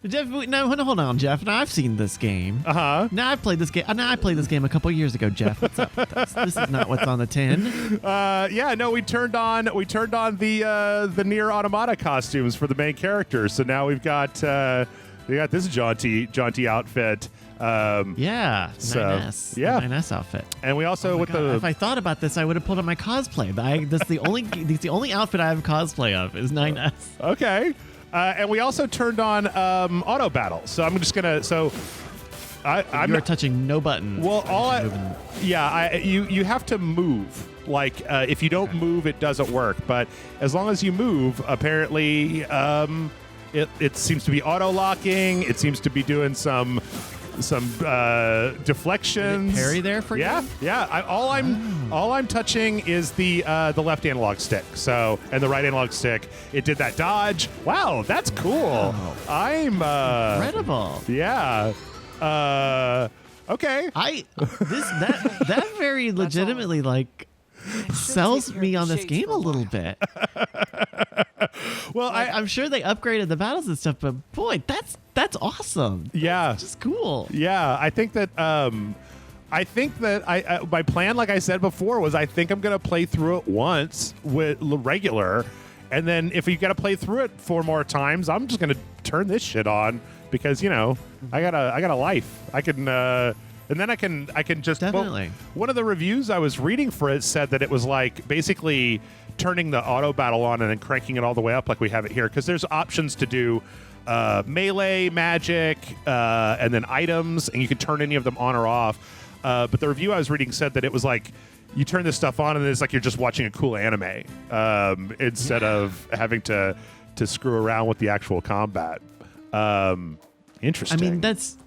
Jeff, no, hold on, Jeff. Now I've seen this game. Now I've played this game. Now I played this game a couple years ago, Jeff. What's up with this? This is not what's on the tin. We turned on the NieR Automata costumes for the main characters. So now we got this jaunty outfit. Yeah, so 9S. yeah, 9S outfit. And we also if I thought about this, I would have pulled up my cosplay. That's the only outfit I have cosplay of is 9S. Okay. And we also turned on auto battle. So I'm just gonna. You're touching no button. Well, you have to move. Like if you don't move, it doesn't work. But as long as you move, apparently it seems to be auto locking. It seems to be doing some deflections. Parry there for you? Yeah. All I'm touching is the left analog stick. So and the right analog stick. It did that dodge. Wow, that's cool. Wow. I'm incredible. Yeah. Okay. That very legitimately like sells me on this game a little bit. Well, I'm sure they upgraded the battles and stuff, but boy, that's awesome. Yeah, that's just cool. Yeah, I think that my plan, like I said before, was I think I'm gonna play through it once with regular, and then if you got to play through it 4 more times, I'm just gonna turn this shit on because I got a life. I can. And then I can just definitely. One of the reviews I was reading for it said that it was like basically turning the auto battle on and then cranking it all the way up like we have it here, because there's options to do melee, magic, and then items, and you can turn any of them on or off. But the review I was reading said that it was like you turn this stuff on and it's like you're just watching a cool anime instead of having to screw around with the actual combat. Interesting. I mean, that's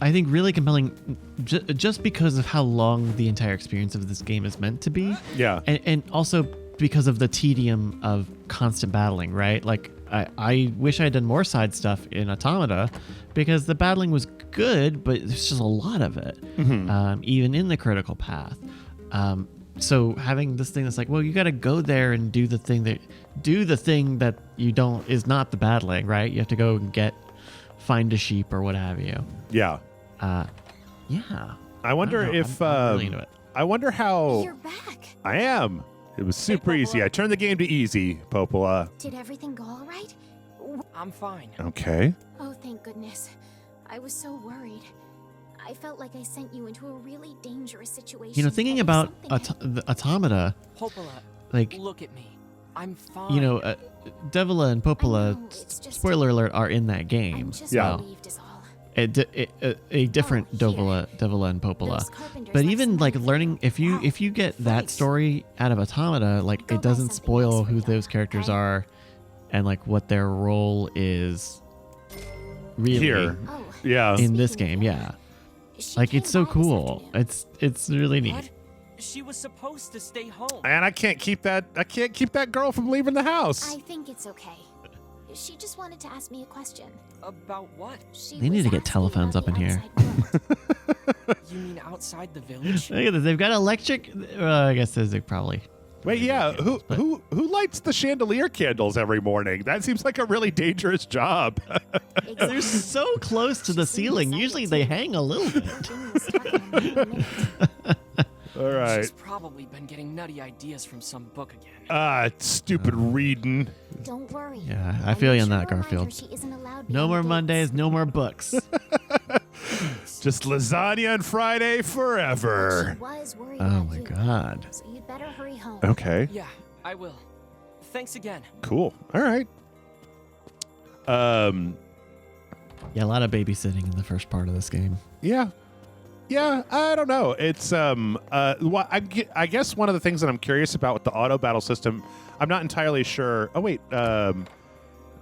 I think really compelling just because of how long the entire experience of this game is meant to be. Yeah. And also because of the tedium of constant battling, right? Like I wish I had done more side stuff in Automata because the battling was good, but there's just a lot of it, even in the critical path. So having this thing that's like, well, you got to go there and do the thing that is not the battling, right? You have to go and find a sheep or what have you. Yeah. Yeah. I wonder I'm really into it. I wonder how. You're back. I am. It was super easy. I turned the game to easy, Popola. Did everything go all right? I'm fine. Okay. Oh, thank goodness. I was so worried. I felt like I sent you into a really dangerous situation. Thinking about the Automata, Popola, like, look at me. I'm fine. Devila and Popola, spoiler alert, are in that game. I'm just relieved is all. A different Devila and Popola. But even like learning, if you get that story out of Automata, like it doesn't spoil who those characters are and like what their role is really here. Yeah. In this game, yeah. Like it's so cool. It's really neat. What? She was supposed to stay home. And I can't keep that girl from leaving the house. I think it's okay. She just wanted to ask me a question. About what? They need to get telephones up in here. You mean outside the village? Look at this. They've got electric. I guess those are probably. Wait, yeah. Who lights the chandelier candles every morning? That seems like a really dangerous job. They're so close to the ceiling. Usually they hang a little bit. All right. She's probably been getting nutty ideas from some book again. Stupid reading. Don't worry. Yeah, I feel you on that, Garfield. No more Mondays, no more books. Just lasagna and Friday forever. Oh my God. So you'd better hurry home. Okay. Yeah, I will. Thanks again. Cool. All right. Yeah, a lot of babysitting in the first part of this game. Yeah. Yeah, I don't know. It's I guess one of the things that I'm curious about with the auto battle system, I'm not entirely sure. Oh wait, this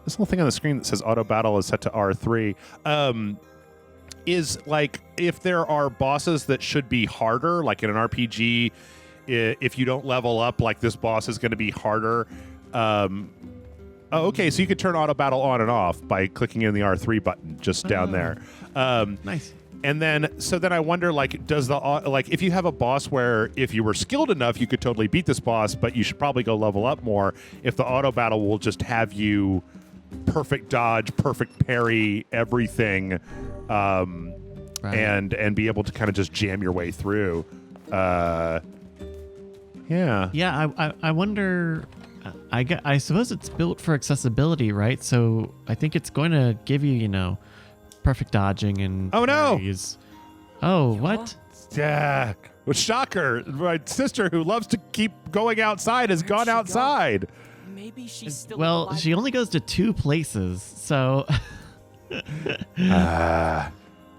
little thing on the screen that says auto battle is set to R3. Is like if there are bosses that should be harder, like in an RPG, if you don't level up, like this boss is going to be harder. Oh, okay, so you could turn auto battle on and off by clicking in the R3 button just down there. Nice. And then I wonder, like, does if you have a boss where if you were skilled enough, you could totally beat this boss, but you should probably go level up more. If the auto battle will just have you perfect dodge, perfect parry, everything, and be able to kind of just jam your way through. Yeah. Yeah, I wonder. I suppose it's built for accessibility, right? So I think it's going to give you, perfect dodging and. Oh no! Parries. Oh, what? Yeah. Well, shocker! My sister, who loves to keep going outside, has gone outside. Maybe she's still Well, alive. she only goes to 2 places, so.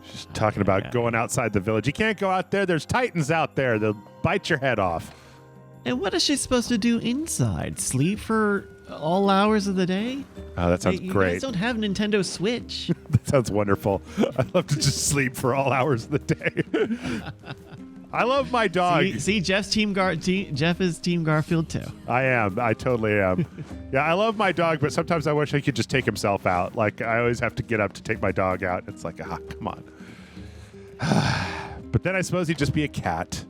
She's talking about going outside the village. You can't go out there. There's titans out there. They'll bite your head off. And what is she supposed to do inside? Sleep for all hours of the day? Oh, that sounds You great. guys don't have Nintendo Switch. That sounds wonderful. I'd love to just sleep for all hours of the day. I love my dog. See, Jeff's Jeff is Team Garfield too. I am. I totally am. Yeah, I love my dog, but sometimes I wish I could just take himself out. Like, I always have to get up to take my dog out. It's like, come on. But then I suppose he'd just be a cat.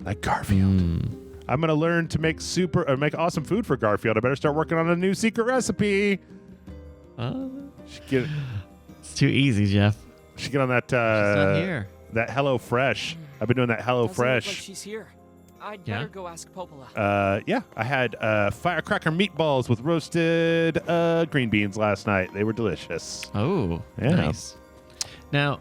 Like Garfield. I'm going to learn to make make awesome food for Garfield. I better start working on a new secret recipe. It's too easy, Jeff. Should get on that She's not here. that Hello Fresh. I've been doing that Hello Doesn't look Fresh. like she's here. I'd better go ask Popola. Yeah, I had firecracker meatballs with roasted green beans last night. They were delicious. Oh, Yeah. nice. Now,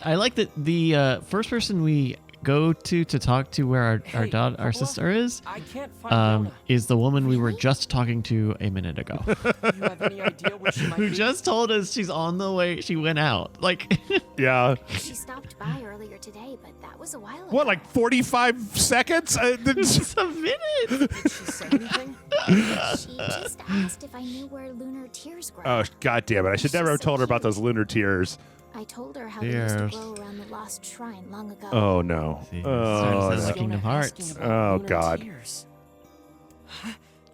I like that the first person we go to talk to where our Popola? sister is I can't find Yona. is the woman we were just talking to a minute ago. Do you have any idea where she might Who be? just told us she's on the way. She went out. Like, Yeah. She stopped by earlier today, but that was a while ago. What, like 45 seconds? just a minute. Did she say anything? She just asked if I knew where lunar tears grow. Oh, God damn it. I should never have told her about those lunar tears. I told her how they used to Tears. grow around the lost shrine long ago. Oh, no. See, Oh, sounds no. like Kingdom Yona Hearts. asking about Oh, lunar God. tears.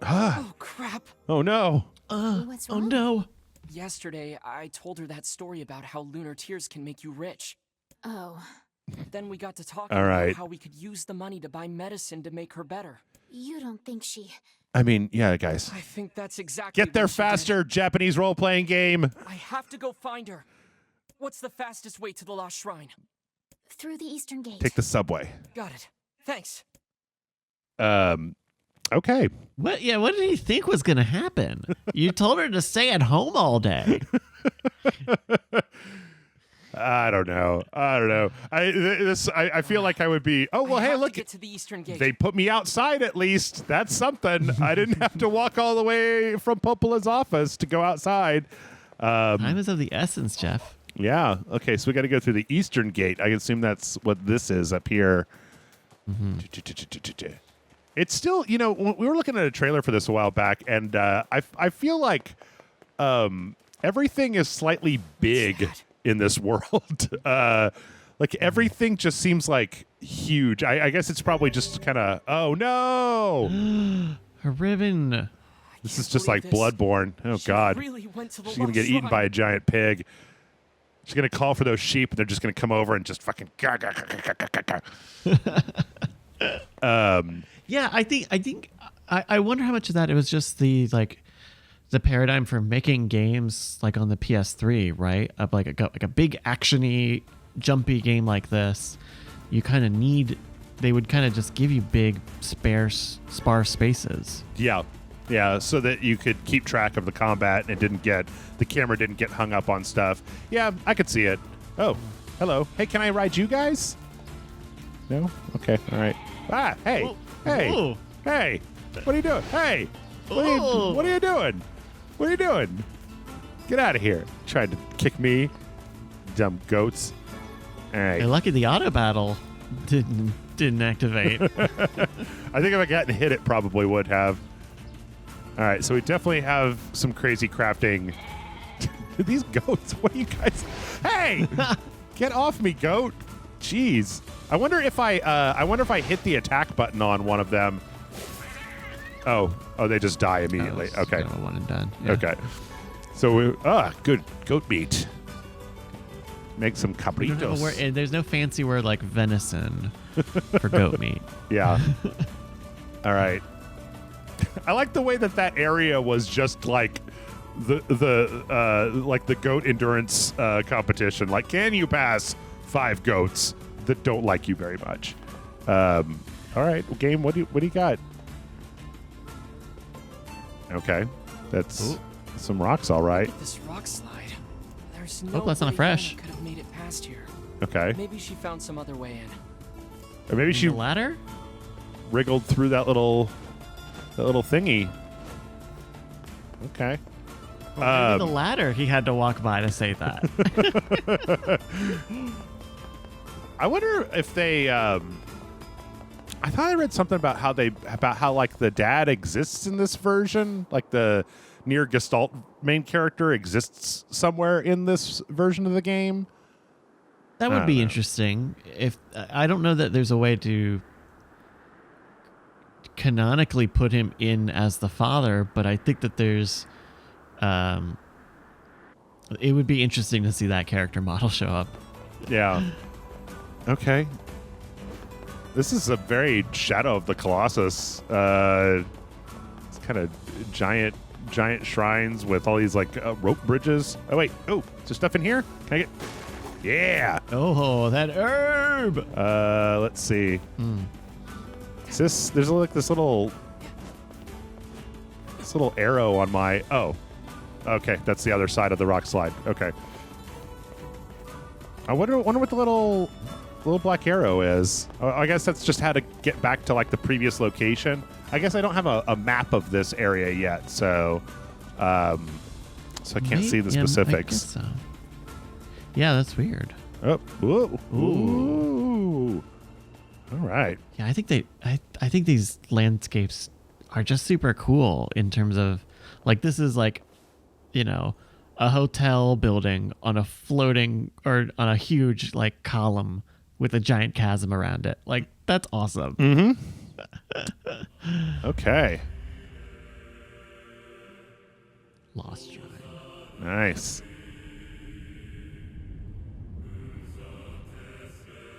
Ah. Oh, crap. Oh, no. What's Oh wrong? no. Yesterday, I told her that story about how lunar tears can make you rich. Oh, Then we got to talking All right. about how we could use the money to buy medicine to make her better. you don't think she... I mean, yeah, guys. I think that's exactly Get there what she did. faster, Japanese role-playing game. I have to go find her. What's the fastest way to the lost shrine? Through the eastern gate. Take the subway. Got it. Thanks. Okay. What? Yeah. What did he think was going to happen? You told her to stay at home all day. I don't know. I feel like I would be, oh, well, I hey, have look. to get to the eastern gate. They put me outside at least. That's something. I didn't have to walk all the way from Popola's office to go outside. Time is of the essence, Jeff. Yeah. Okay, so we got to go through the eastern gate. I assume that's what this is up here. It's still, we were looking at a trailer for this a while back, and I feel like everything is slightly big in this world. Like everything just seems like huge. I guess it's probably just kind of, oh no, Her ribbon. this is just like Bloodborne. Oh She God, really went to the she's gonna lost get eaten shrine. by a giant pig. She's gonna call for those sheep, and they're just gonna come over and just fucking. Yeah, I wonder how much of that it was just the paradigm for making games like on the PS3, right? Of like a big actiony, jumpy game like this, you kind of need. They would kind of just give you big sparse spaces. Yeah, so that you could keep track of the combat and the camera didn't get hung up on stuff. Yeah, I could see it. Oh, hello. Hey, can I ride you guys? No? Okay, all right. Ah, hey, Whoa. hey, Whoa. hey. What are you doing? Hey, what Whoa. are you doing? What are you doing? Get out of here. Tried to kick me, dumb goats. All right. You're lucky the auto battle didn't activate. I think if I gotten hit, it probably would have. All right, so we definitely have some crazy crafting. These goats, what are you guys? Hey, get off me, goat! Jeez, I wonder if I hit the attack button on one of them. Oh, they just die immediately. It's Okay, kind of a one and done. Yeah. okay. So good goat meat. Make some We don't have a word- cabritos. and there's no fancy word like venison for goat meat. Yeah. All right. I like the way that area was just like like the goat endurance competition. Like, can you pass 5 goats that don't like you very much? All right, game. What do you got? Okay, that's some rocks. All right. Look at this rock slide. There's no that's not way fresh. Luna could have made it past here. Okay. Maybe she found some other way in. Or maybe she The ladder? wriggled through that little thingy. Okay. Maybe the ladder he had to walk by to say that. I wonder if they. I thought I read something about how like the dad exists in this version, like the NieR Gestalt main character exists somewhere in this version of the game. That would be interesting. If I don't know that there's a way to canonically put him in as the father, but I think that there's it would be interesting to see that character model show up. Yeah. Okay. This is a very Shadow of the Colossus. It's kind of giant shrines with all these like rope bridges. Oh wait, is there stuff in here? Can I get? Yeah. Oh, that herb. Let's see. Is this? There's like this little arrow on my. Oh, okay. That's the other side of the rock slide. Okay. I wonder what the little black arrow is. I guess that's just how to get back to like the previous location. I guess I don't have a map of this area yet, so I can't see the specifics. I guess so. Yeah, that's weird. Oh, ooh. All right. Yeah, I think these landscapes are just super cool in terms of like this is like, you know, a hotel building on a floating or on a huge like column with a giant chasm around it. Like that's awesome. Mm-hmm. Okay. Lost Shrine. Nice.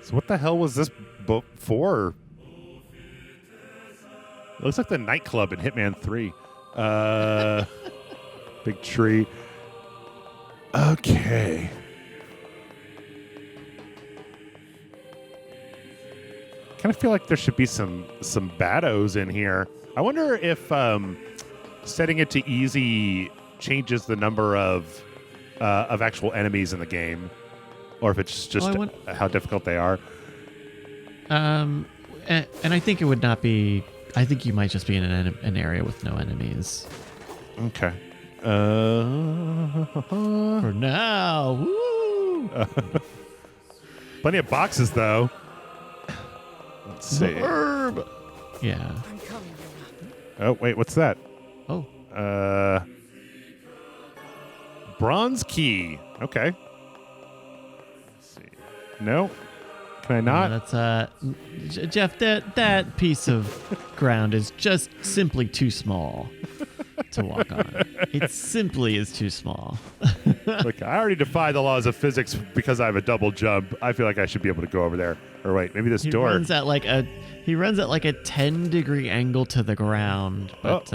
So what the hell was this book for? It looks like the nightclub in Hitman 3. Big tree. Okay. Kind of feel like there should be some baddos in here. I wonder if setting it to easy changes the number of actual enemies in the game, or if it's just how difficult they are. And I think it would not be. I think you might just be in an area with no enemies. Okay. For now. Woo! Plenty of boxes, though. Let's see. Herb. Yeah. I'm coming, Luna. Oh, wait, what's that? Oh. Bronze key. Okay. Let's see. No. Can I not? That's Jeff. That piece of ground is just simply too small to walk on. It simply is too small. Look, I already defy the laws of physics because I have a double jump. I feel like I should be able to go over there. Or wait, maybe this door. Runs at like a 10-degree angle to the ground. But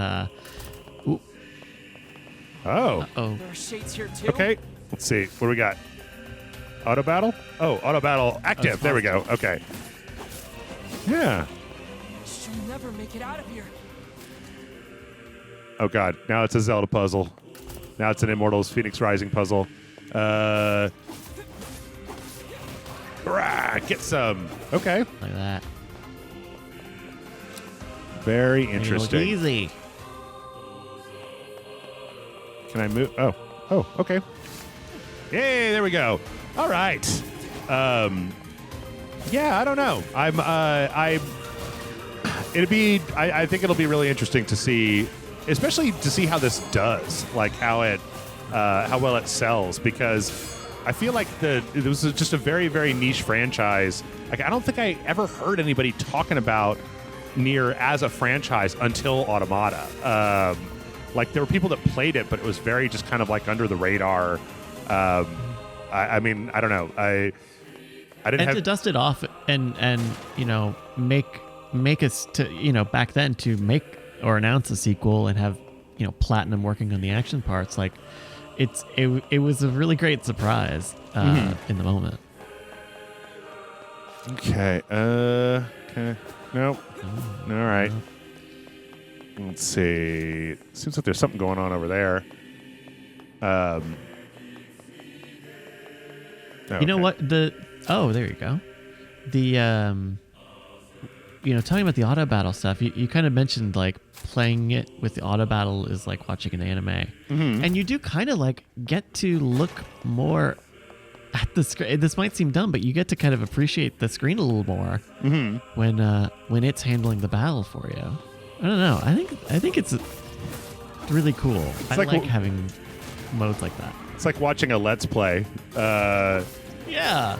Oh. oh. There are shades here too. Okay. Let's see. What do we got? Auto battle? Oh, auto battle active. There we go. Okay. Yeah. She'll never make it out of here. Oh god. Now it's a Zelda puzzle. Now it's an Immortals Phoenix Rising puzzle. Get some. Okay. Like that. Very Make it look interesting. easy. Can I move? Oh, okay. Yay, there we go. All right. Yeah, I don't know. I think it'll be really interesting to see, especially to see how this does, like how well it sells, because I feel like it was just a very, very niche franchise. Like, I don't think I ever heard anybody talking about NieR as a franchise until Automata. Like, there were people that played it, but it was very just kind of like under the radar. I mean, I don't know. I didn't have to dust it off and you know make us to, you know, back then to make or announce a sequel and have platinum working on the action parts. Like, it was a really great surprise in the moment. Okay. Okay. Nope. All right. Let's see. Seems like there's something going on over there. You know what? There you go. The talking about the auto battle stuff, you kind of mentioned like playing it with the auto battle is like watching an anime, and you do kind of like get to look more at the screen. This might seem dumb, but you get to kind of appreciate the screen a little more when it's handling the battle for you. I don't know. I think it's really cool. I like having modes like that. It's like watching a Let's Play. Yeah.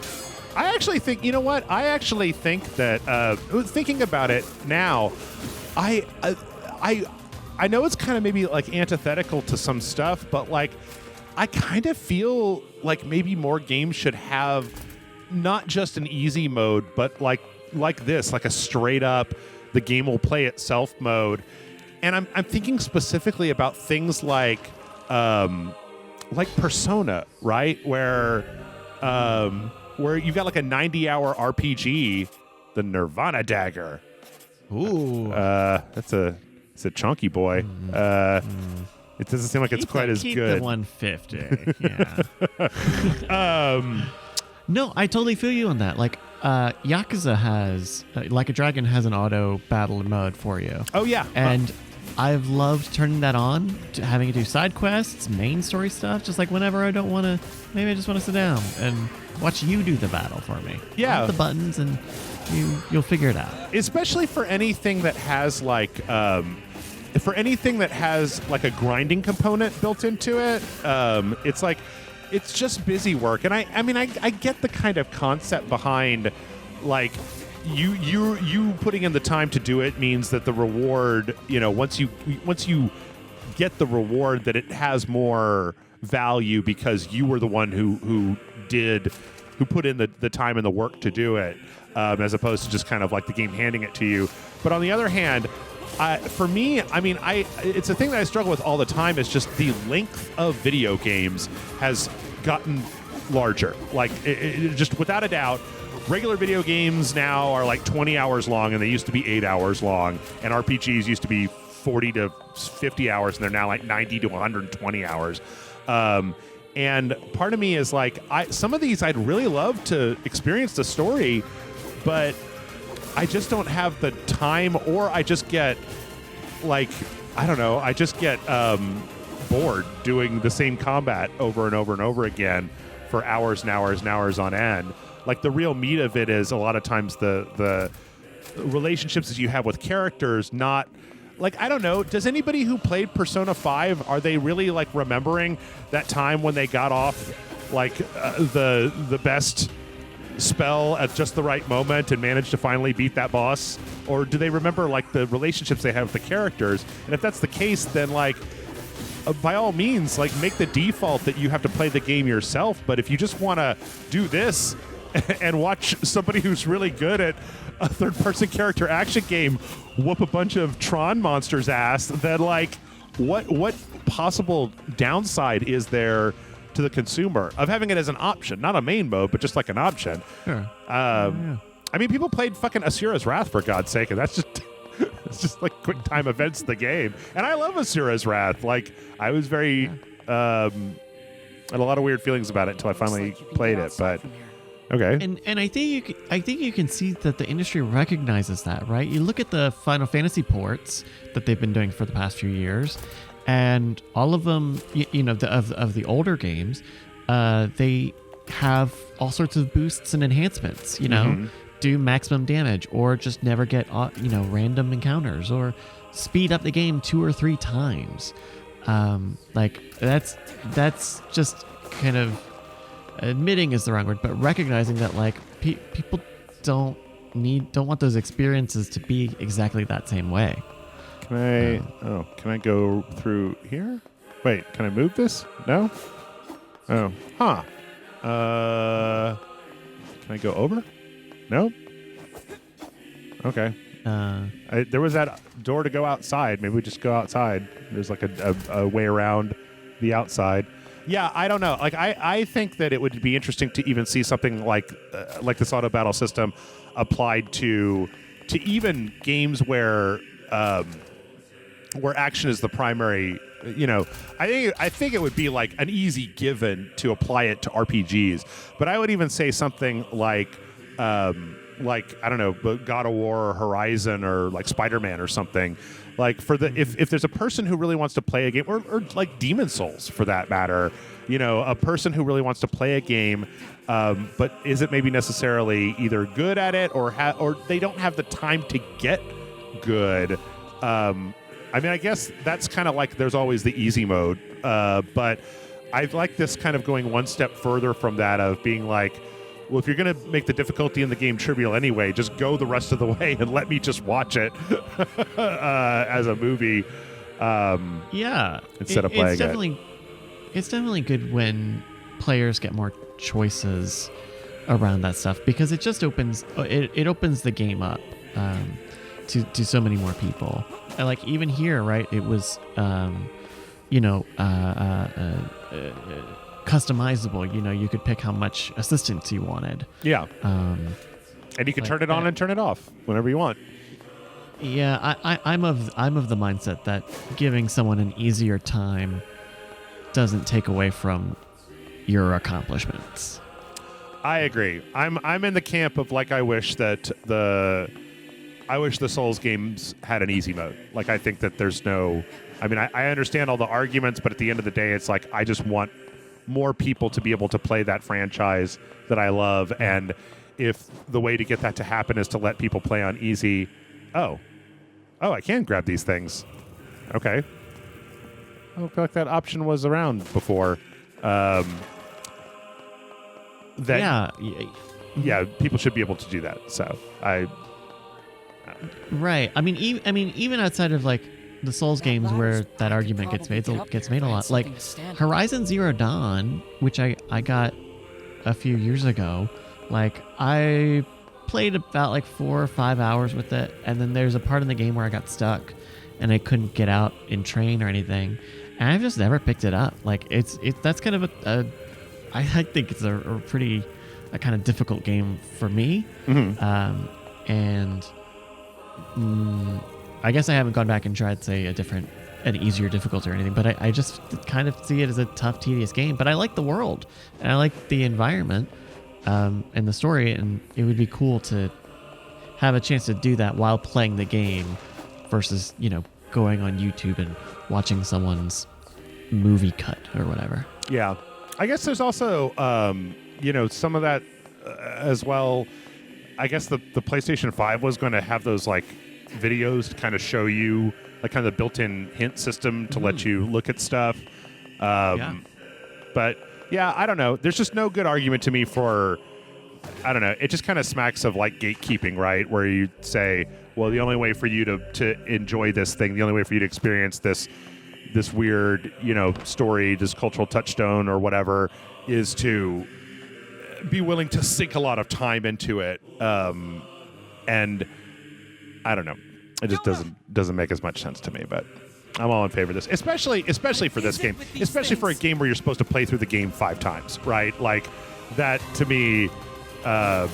I actually think, you know what? I actually think that thinking about it now, I know it's kind of maybe like antithetical to some stuff, but like I kind of feel like maybe more games should have not just an easy mode, but like this, like a straight up the game will play itself mode. And I'm thinking specifically about things like Persona, right? Where you've got like a 90-hour RPG, the Nirvana Dagger. Ooh. It's a chunky boy. It doesn't seem like it's quite as keep good. The 150. Yeah. No, I totally feel you on that. Like, Yakuza has, Like a Dragon has an auto battle mode for you. Oh, yeah. And I've loved turning that on, to having it do side quests, main story stuff, just like whenever I don't want to, maybe I just want to sit down and watch you do the battle for me. Yeah. Hit the buttons and you'll figure it out. Especially for anything that has like a grinding component built into it. It's like, it's just busy work. And I get the kind of concept behind like you putting in the time to do it means that the reward, once you get the reward, that it has more value because you were the one who put in the time and the work to do it, as opposed to just kind of like the game handing it to you. But on the other hand, for me, it's a thing that I struggle with all the time. Is just the length of video games has gotten larger. Like, it just without a doubt, regular video games now are like 20 hours long, and they used to be 8 hours long. And RPGs used to be 40 to 50 hours, and they're now like 90 to 120 hours. And part of me is like, some of these I'd really love to experience the story, but I just don't have the time, or I just get bored doing the same combat over and over and over again for hours and hours and hours on end. Like, the real meat of it is a lot of times the relationships that you have with characters, not like, I don't know, does anybody who played Persona 5, are they really like remembering that time when they got off like the best spell at just the right moment and managed to finally beat that boss? Or do they remember like the relationships they have with the characters? And if that's the case, then like by all means, like, make the default that you have to play the game yourself. But if you just want to do this and watch somebody who's really good at a third-person character action game whoop a bunch of Tron monsters' ass, then like what possible downside is there to the consumer of having it as an option, not a main mode, but just like an option? Sure. I mean, people played fucking Asura's Wrath, for God's sake, and that's just it's just like quick time events in the game. And I love Asura's Wrath. Like, I was very had a lot of weird feelings about it until I finally played it, but okay. And I think you can see that the industry recognizes that, right? You look at the Final Fantasy ports that they've been doing for the past few years, and all of them, of the older games, they have all sorts of boosts and enhancements. Do maximum damage, or just never get random encounters, or speed up the game 2 or 3 times. Like, that's just kind of, admitting is the wrong word, but recognizing that like people don't want those experiences to be exactly that same way. Can I go through here? Wait, can I move this? No? Oh. Huh. Can I go over? No? Okay. There was that door to go outside. Maybe we just go outside. There's like a way around the outside. Yeah, I don't know. Like I think that it would be interesting to even see something like this auto battle system applied to even games where action is the primary. I think it would be like an easy given to apply it to RPGs. But I would even say something like I don't know, God of War or Horizon or like Spider-Man or something. Like for the if there's a person who really wants to play a game, or like Demon Souls for that matter, a person who really wants to play a game, but isn't maybe necessarily either good at it or they don't have the time to get good. I mean, I guess that's kind of like there's always the easy mode, but I like this kind of going one step further from that of being like, well, if you're going to make the difficulty in the game trivial anyway, just go the rest of the way and let me just watch it as a movie. Instead of playing it. It's definitely good when players get more choices around that stuff, because it just opens the game up to so many more people. And like even here, right? It was customizable. You could pick how much assistance you wanted. Yeah. And you can turn it on and turn it off whenever you want. Yeah, I'm of the mindset that giving someone an easier time doesn't take away from your accomplishments. I agree. I'm in the camp of like I wish the Souls games had an easy mode. Like I think that there's no. I mean, I understand all the arguments, but at the end of the day, it's like I just want more people to be able to play that franchise that I love, and if the way to get that to happen is to let people play on easy, I can grab these things. Okay. I don't feel like that option was around before. Yeah, people should be able to do that. So right. I mean, even outside of like the Souls games where that argument gets made a lot. Like Horizon Zero Dawn, which I got a few years ago. Like I played about like 4 or 5 hours with it, and then there's a part in the game where I got stuck and I couldn't get out in train or anything, and I've just never picked it up. Like that's kind of I think it's a pretty kind of difficult game for me. Mm-hmm. I guess I haven't gone back and tried, say, an easier difficulty or anything, but I just kind of see it as a tough, tedious game. But I like the world, and I like the environment, and the story, and it would be cool to have a chance to do that while playing the game versus, going on YouTube and watching someone's movie cut or whatever. Yeah. I guess there's also, some of that as well. I guess the PlayStation 5 was going to have those, like, videos to kind of show you, like, kind of the built-in hint system to let you look at stuff. But, yeah, I don't know. There's just no good argument to me for, I don't know. It just kind of smacks of, like, gatekeeping, right? Where you say, well, the only way for you to enjoy this thing, the only way for you to experience this weird, story, this cultural touchstone or whatever, is to be willing to sink a lot of time into it. And I don't know. It just doesn't make as much sense to me, but I'm all in favor of this, especially for this game, especially for a game where you're supposed to play through the game 5 times, right? Like that to me, I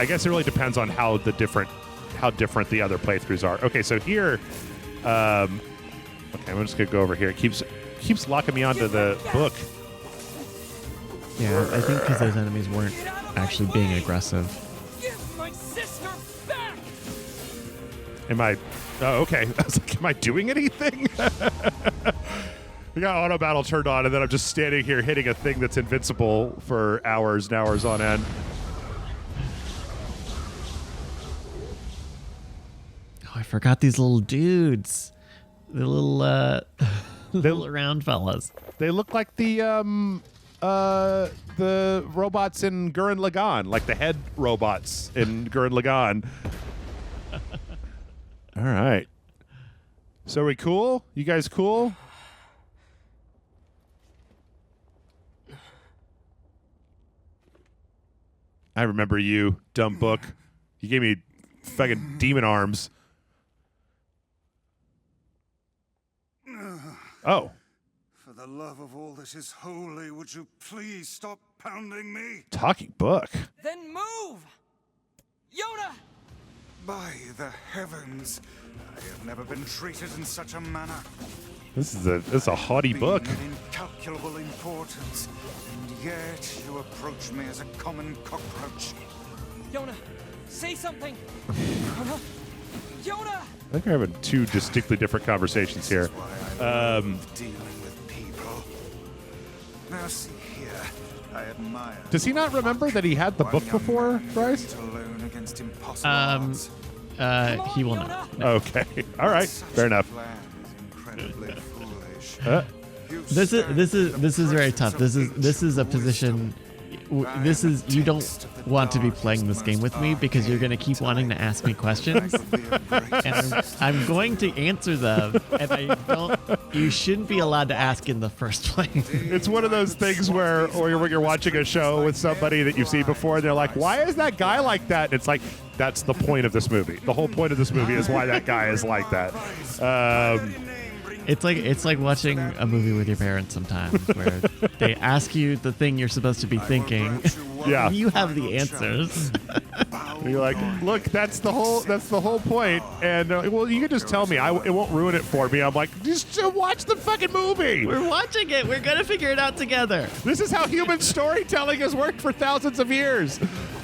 guess it really depends on how different the other playthroughs are. Okay, so here, okay, I'm just gonna go over here. It keeps locking me onto the book. Yeah, I think because those enemies weren't actually being aggressive. Give my sister back! Am I? Oh, okay. I was like, am I doing anything? We got auto battle turned on, and then I'm just standing here hitting a thing that's invincible for hours and hours on end. Oh, I forgot these little dudes. The little, little round fellas. They look like the robots in Gurren Lagann, like the head robots in Gurren Lagann. All right. So are we cool? You guys cool? I remember you, dumb book. You gave me fucking demon arms Oh. For the love of all that is holy, would you please stop pounding me? Talking book. Then move! Yoda! By the heavens, I have never been treated in such a manner. This is a haughty book. Being of incalculable importance, and yet you approach me as a common cockroach. Yoda, say something! Yoda! I think we're having two distinctly different conversations here. Dealing with people. Now see here, I admire. Does he not remember that he had the book before, Bryce? Alone against impossible odds. He will not. Okay. All right. Fair enough. Plan is incredibly foolish. This is very tough. This is a position. You don't want to be playing this game with me because you're going to keep wanting to ask me questions, and I'm going to answer them. And you shouldn't be allowed to ask in the first place. It's one of those things where you're watching a show with somebody that you've seen before, and they're like, "Why is that guy like that?" And it's like, that's the point of this movie. The whole point of this movie is why that guy is like that. It's like watching a movie with your parents sometimes, where they ask you the thing you're supposed to be thinking. Yeah. You have the answers. You're like, look, that's the whole point. And well, you can just tell me. It won't ruin it for me. I'm like, just watch the fucking movie. We're watching it. We're gonna figure it out together. This is how human storytelling has worked for thousands of years.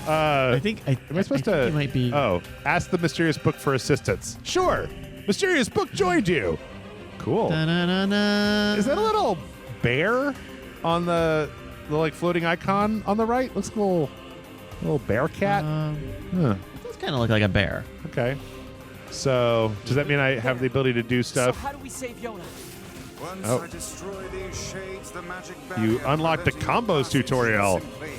I think Am I supposed to? it might be. Oh, ask the mysterious book for assistance. Sure. Mysterious book joined you. Cool. Da-na-na-na. Is that a little bear on the like floating icon on the right? Looks like a little bear cat. Huh. It does kind of look like a bear. Okay. So does that mean I have the ability to do So stuff? how do we save Yoda? Once Oh. I destroy these shades, the magic You barrier unlocked the preventing combos passage tutorial. is simply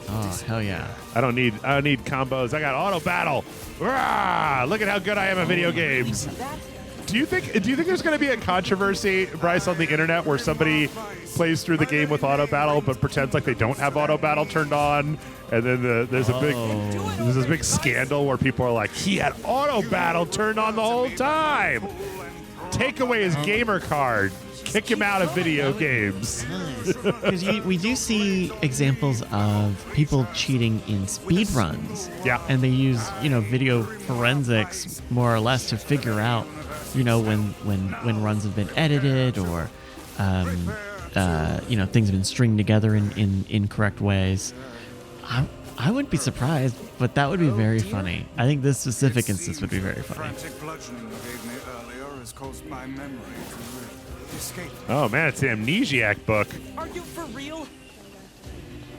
Oh hell yeah! I don't need combos. I got auto battle. Rah! Look at how good I am at video games. That? Do you think there's going to be a controversy, Bryce, on the internet where somebody plays through the game with auto battle but pretends like they don't have auto battle turned on, and then there's this big scandal where people are like, he had auto battle turned on the whole time. Take away his gamer card. Kick him out of video games. Because we do see examples of people cheating in speed runs. Yeah. And they use video forensics more or less to figure out when runs have been edited or things have been stringed together in incorrect ways. I wouldn't be surprised, but that would be very funny. I think this specific instance would be very funny. frantic bludgeoning you gave me earlier has caused my memory to escape. Oh man, it's the Amnesiac book. Are you for real?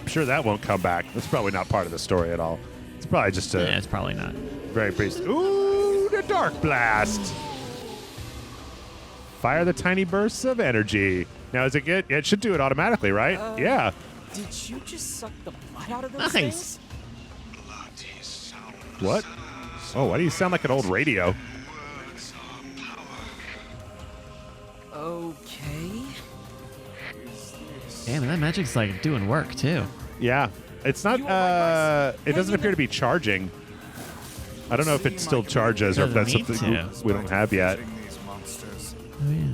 I'm sure that won't come back. That's probably not part of the story at all. It's probably just a Yeah, it's probably not. very brief. Ooh, the Dark Blast. Fire the tiny bursts of energy. Now, does it get? It should do it automatically, right? Yeah. Did you just suck the blood out of those Nice. things? What? Oh, why do you sound like an old radio? Okay. Damn, that magic's like doing work too. Yeah. It's not. It doesn't appear to be charging. I don't know if it still charges or if that's Doesn't need something to. we don't have yet. These monsters. Oh yeah.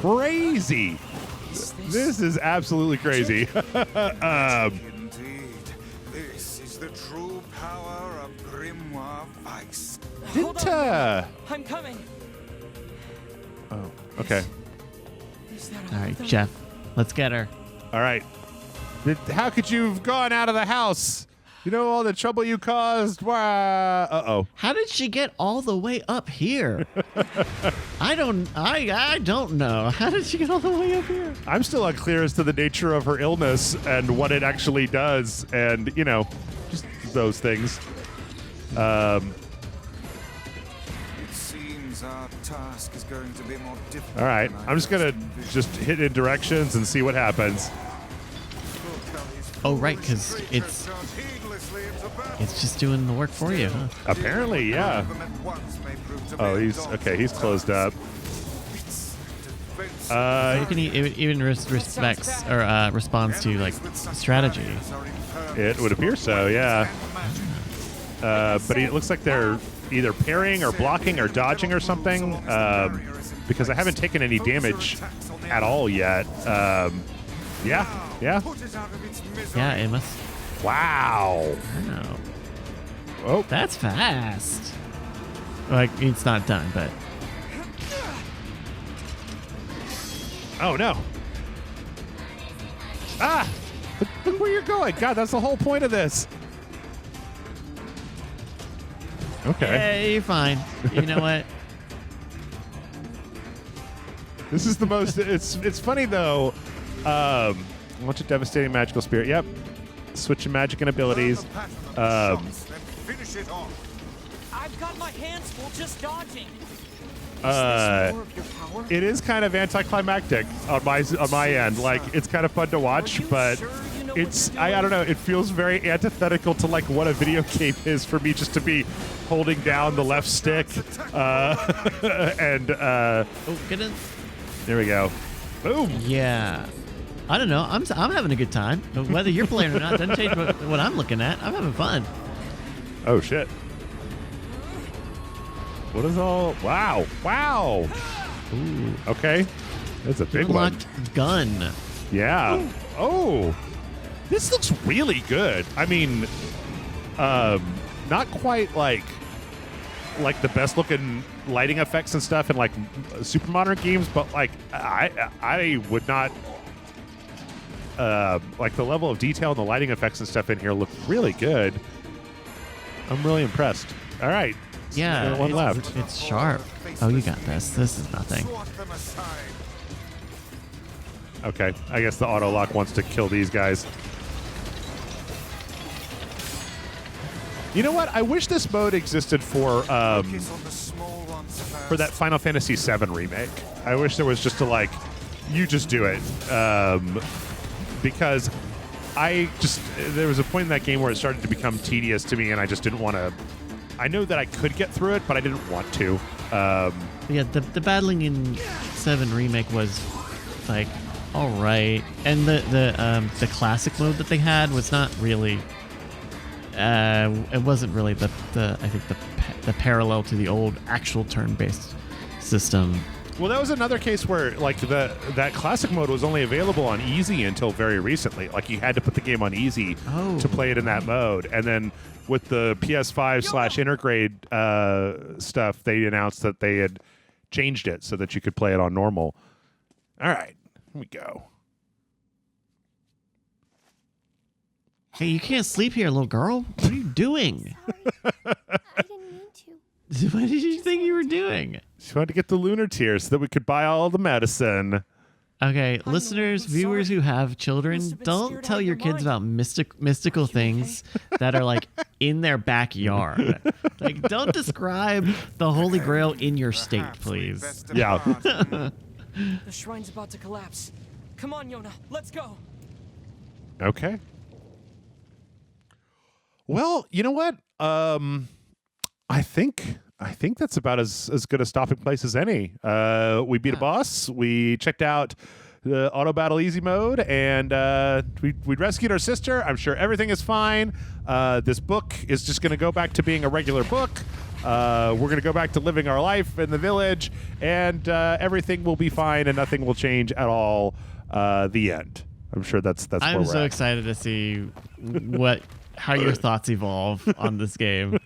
Crazy. This is absolutely crazy. Indeed, this is the true power of Grimoire Vice. Hold Didn't, on. I'm coming. Oh, okay. Is that All right, Jeff, let's get her. All right. How could you have gone out of the house? You know all the trouble you caused? Uh-oh. How did she get all the way up here? I don't know. How did she get all the way up here? I'm still unclear as to the nature of her illness and what it actually does and, just those things. It seems our task is going to be more difficult. All right. than I I'm just going to envisioned. just hit in directions and see what happens. Oh, right, because it's just doing the work for you, huh? Apparently, yeah. Oh, he's closed up. You can even respects or responds to like strategy. It would appear so, yeah. But it looks like they're either parrying or blocking or dodging or something, because I haven't taken any damage at all yet. Yeah. Yeah, it must. Wow. Wow. Oh, That's fast. Like, it's not done, but. oh no. Ah! Look where you're going. God, that's the whole point of this. Okay. Yeah, you're fine. You know what? This is the most. It's funny though. Launch a devastating magical spirit. Yep. Switching magic and abilities. Finish it off. I've got my hands full just dodging. More of your power? It is kind of anticlimactic on my end. Like, it's kind of fun to watch, but sure you know it's what you're I don't know. It feels very antithetical to like what a video game is for me, just to be holding down the left stick and Oh, get in. there we go. Boom. Yeah. I don't know. I'm having a good time. But whether you're playing or not doesn't change what I'm looking at. I'm having fun. Oh shit. What is all? Wow. Wow. Ooh. Okay. That's a big one. Unlocked gun. Yeah. Oh. This looks really good. I mean, not quite like the best looking lighting effects and stuff in like super modern games, but like I would not like the level of detail and the lighting effects and stuff in here look really good. I'm really impressed. All right. Yeah. One left. It's sharp. Oh, you got this. This is nothing. Swat them aside. Okay. I guess the auto lock wants to kill these guys. You know what? I wish this mode existed for Focus on the small ones first. that Final Fantasy VII remake. I wish there was just a like, you just do it, because there was a point in that game where it started to become tedious to me, and I just didn't want to. I know that I could get through it, but I didn't want to. Yeah, the battling in 7 remake was like all right, and the classic mode that they had was not really. It wasn't really the I think the parallel to the old actual turn-based system. Well, that was another case where like that classic mode was only available on easy until very recently. Like you had to put the game on easy to play it in that mode, and then with the PS5/Intergrade stuff, they announced that they had changed it so that you could play it on normal. All right, here we go. Hey, you can't sleep here, little girl. What are you doing? Sorry. I didn't mean to. What did you think you were doing? She wanted to get the lunar tears so that we could buy all the medicine. Okay, listeners, I'm viewers sorry. who have Must children, have been don't scared tell out of your your kids mind. about mystical things that are like in their backyard. Like, don't describe the Holy Grail in your state, Perhaps we please. best Yeah. depart. The shrine's about to collapse. Come on, Yona, let's go. Okay. Well, you know what? I think that's about as good a stopping place as any. We beat a boss. We checked out the auto battle easy mode, and we rescued our sister. I'm sure everything is fine. This book is just going to go back to being a regular book. We're going to go back to living our life in the village, and everything will be fine, and nothing will change at all. The end. I'm sure that's where I'm we're so at. excited to see how your thoughts evolve on this game.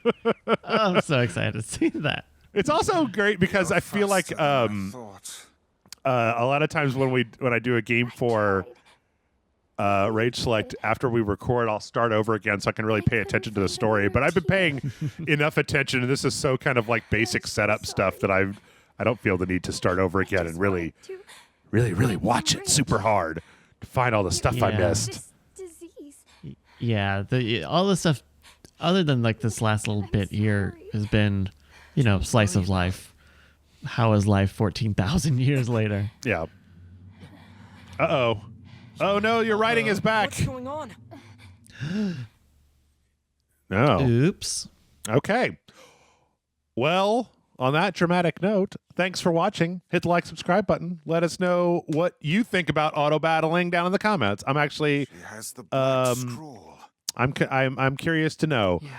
I'm so excited to see that. It's also great because I feel like Faster than I thought. a lot of times when I do a game for Rage Select, after we record, I'll start over again so I can really pay attention to the story. But I've been paying enough attention, and this is so kind of like basic setup stuff that I don't feel the need to start over again and really watch it super hard to find all the stuff I Yeah. missed. This disease. Yeah, all the stuff other than like this last little bit here has been, slice of life. How is life 14,000 years later? Yeah. Uh-oh. Oh no, your writing is back. What's going on? No. Oops. Okay. Well, on that dramatic note, thanks for watching. Hit the like, subscribe button. Let us know what you think about auto battling down in the comments. I'm actually She has the blood Um, scroll. I'm curious to know. Yeah.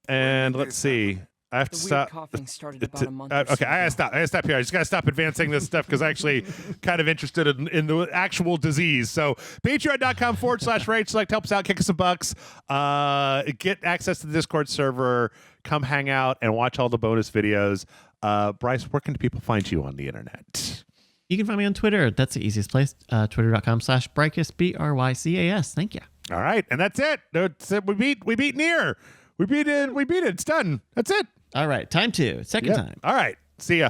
And When let's did see. this I have to The weird stop. coughing started about a month or so Okay, I gotta stop. I gotta stop here. I just gotta stop advancing this stuff because I'm actually kind of interested in the actual disease. So patreon.com/rage select, help us out, kick us some bucks, get access to the Discord server, come hang out and watch all the bonus videos. Bryce, where can people find you on the internet? You can find me on Twitter. That's the easiest place. Twitter.com/Brycas, BRYCAS. Thank you. All right, and that's it. We beat NieR. We beat it. It's done. That's it. All right. Time 2. Second time. All right. See ya.